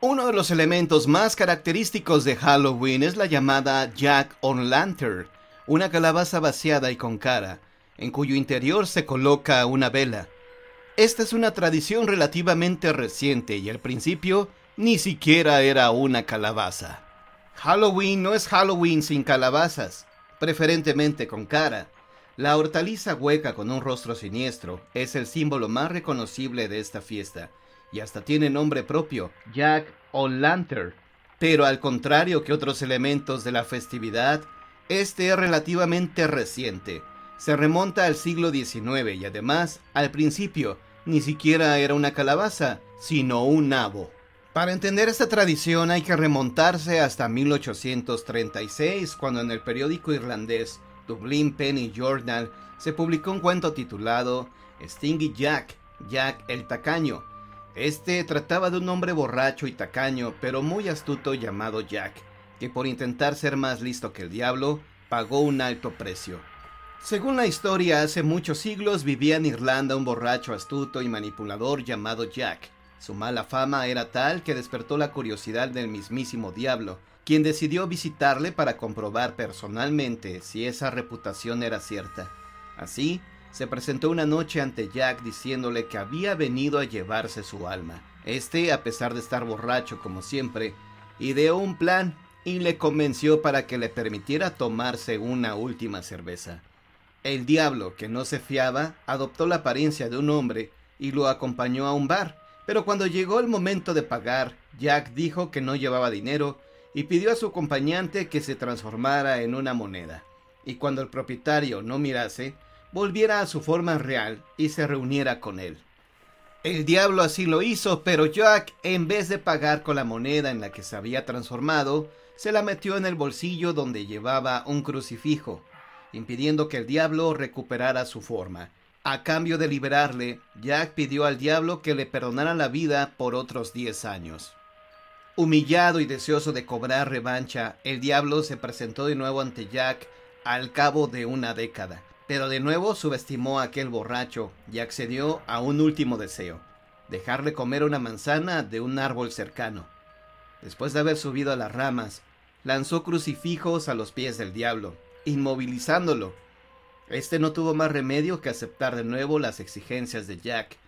Uno de los elementos más característicos de Halloween es la llamada Jack-o'-lantern, una calabaza vaciada y con cara, en cuyo interior se coloca una vela. Esta es una tradición relativamente reciente y al principio ni siquiera era una calabaza. Halloween no es Halloween sin calabazas, preferentemente con cara. La hortaliza hueca con un rostro siniestro es el símbolo más reconocible de esta fiesta, y hasta tiene nombre propio, Jack-o'-lantern. Pero al contrario que otros elementos de la festividad, este es relativamente reciente. Se remonta al siglo XIX y además, al principio, ni siquiera era una calabaza, sino un nabo. Para entender esta tradición hay que remontarse hasta 1836, cuando en el periódico irlandés Dublin Penny Journal se publicó un cuento titulado Stingy Jack, Jack el Tacaño. Este trataba de un hombre borracho y tacaño, pero muy astuto llamado Jack, que por intentar ser más listo que el diablo, pagó un alto precio. Según la historia, hace muchos siglos vivía en Irlanda un borracho astuto y manipulador llamado Jack. Su mala fama era tal que despertó la curiosidad del mismísimo diablo, quien decidió visitarle para comprobar personalmente si esa reputación era cierta. Así, se presentó una noche ante Jack diciéndole que había venido a llevarse su alma. Este, a pesar de estar borracho como siempre, ideó un plan y le convenció para que le permitiera tomarse una última cerveza. El diablo, que no se fiaba, adoptó la apariencia de un hombre y lo acompañó a un bar, pero cuando llegó el momento de pagar, Jack dijo que no llevaba dinero y pidió a su acompañante que se transformara en una moneda, y cuando el propietario no mirase, volviera a su forma real y se reuniera con él. El diablo así lo hizo, pero Jack, en vez de pagar con la moneda en la que se había transformado, se la metió en el bolsillo donde llevaba un crucifijo, impidiendo que el diablo recuperara su forma. A cambio de liberarle, Jack pidió al diablo que le perdonara la vida por otros 10 años. Humillado y deseoso de cobrar revancha, el diablo se presentó de nuevo ante Jack al cabo de una década, pero de nuevo subestimó a aquel borracho y accedió a un último deseo: dejarle comer una manzana de un árbol cercano. Después de haber subido a las ramas, lanzó crucifijos a los pies del diablo, inmovilizándolo. Este no tuvo más remedio que aceptar de nuevo las exigencias de Jack,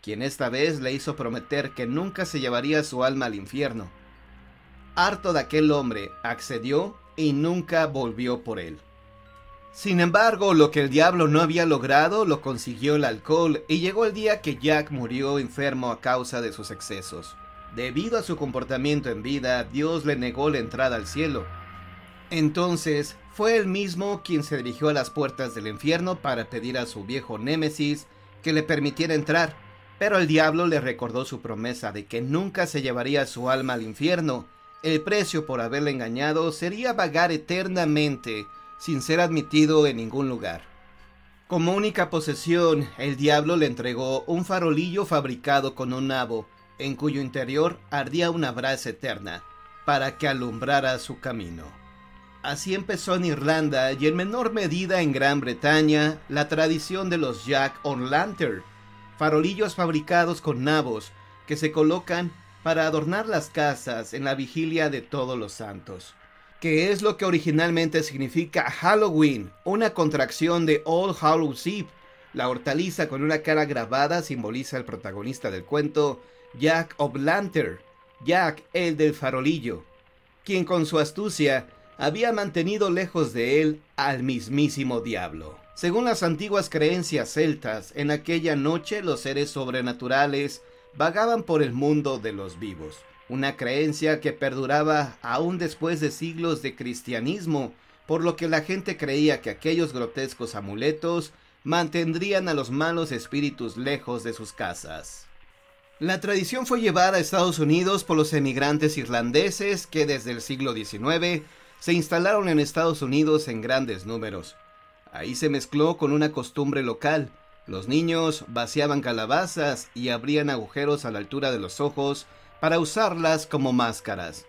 quien esta vez le hizo prometer que nunca se llevaría su alma al infierno. Harto de aquel hombre, accedió y nunca volvió por él. Sin embargo, lo que el diablo no había logrado lo consiguió el alcohol, y llegó el día que Jack murió enfermo a causa de sus excesos. Debido a su comportamiento en vida, Dios le negó la entrada al cielo. Entonces, fue él mismo quien se dirigió a las puertas del infierno para pedir a su viejo némesis que le permitiera entrar, pero el diablo le recordó su promesa de que nunca se llevaría su alma al infierno. El precio por haberle engañado sería vagar eternamente sin ser admitido en ningún lugar. Como única posesión, el diablo le entregó un farolillo fabricado con un nabo, en cuyo interior ardía una brasa eterna, para que alumbrara su camino. Así empezó en Irlanda y en menor medida en Gran Bretaña la tradición de los Jack-o'-lantern, farolillos fabricados con nabos que se colocan para adornar las casas en la vigilia de Todos los Santos, que es lo que originalmente significa Halloween, una contracción de All Hallows Eve. La hortaliza con una cara grabada simboliza al protagonista del cuento, Jack-o'-lantern, Jack el del farolillo, quien con su astucia había mantenido lejos de él al mismísimo diablo. Según las antiguas creencias celtas, en aquella noche los seres sobrenaturales vagaban por el mundo de los vivos, una creencia que perduraba aún después de siglos de cristianismo, por lo que la gente creía que aquellos grotescos amuletos mantendrían a los malos espíritus lejos de sus casas. La tradición fue llevada a Estados Unidos por los emigrantes irlandeses que desde el siglo XIX se instalaron en Estados Unidos en grandes números. Ahí se mezcló con una costumbre local. Los niños vaciaban calabazas y abrían agujeros a la altura de los ojos para usarlas como máscaras.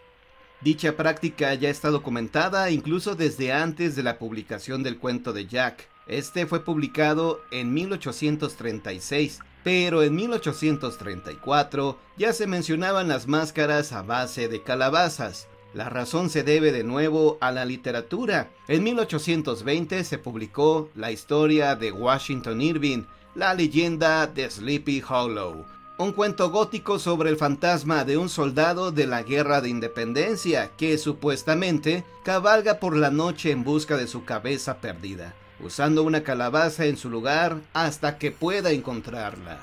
Dicha práctica ya está documentada incluso desde antes de la publicación del cuento de Jack. Este fue publicado en 1836 Pero en 1834 ya se mencionaban las máscaras a base de calabazas. La razón se debe de nuevo a la literatura. En 1820 se publicó la historia de Washington Irving, la leyenda de Sleepy Hollow, un cuento gótico sobre el fantasma de un soldado de la Guerra de Independencia que supuestamente cabalga por la noche en busca de su cabeza perdida, usando una calabaza en su lugar hasta que pueda encontrarla.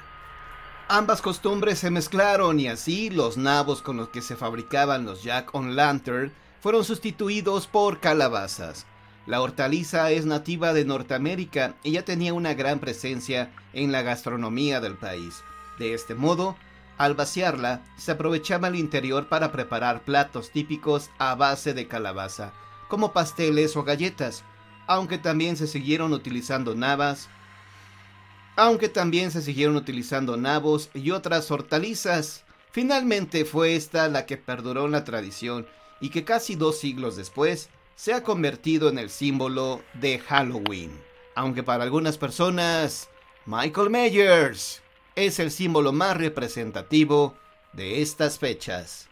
Ambas costumbres se mezclaron y así los nabos con los que se fabricaban los Jack-o'-lantern fueron sustituidos por calabazas. La hortaliza es nativa de Norteamérica y ya tenía una gran presencia en la gastronomía del país. De este modo, al vaciarla, se aprovechaba el interior para preparar platos típicos a base de calabaza, como pasteles o galletas, aunque también se siguieron utilizando nabos y otras hortalizas. Finalmente fue esta la que perduró en la tradición y que casi 2 siglos después se ha convertido en el símbolo de Halloween. Aunque para algunas personas, Michael Myers es el símbolo más representativo de estas fechas.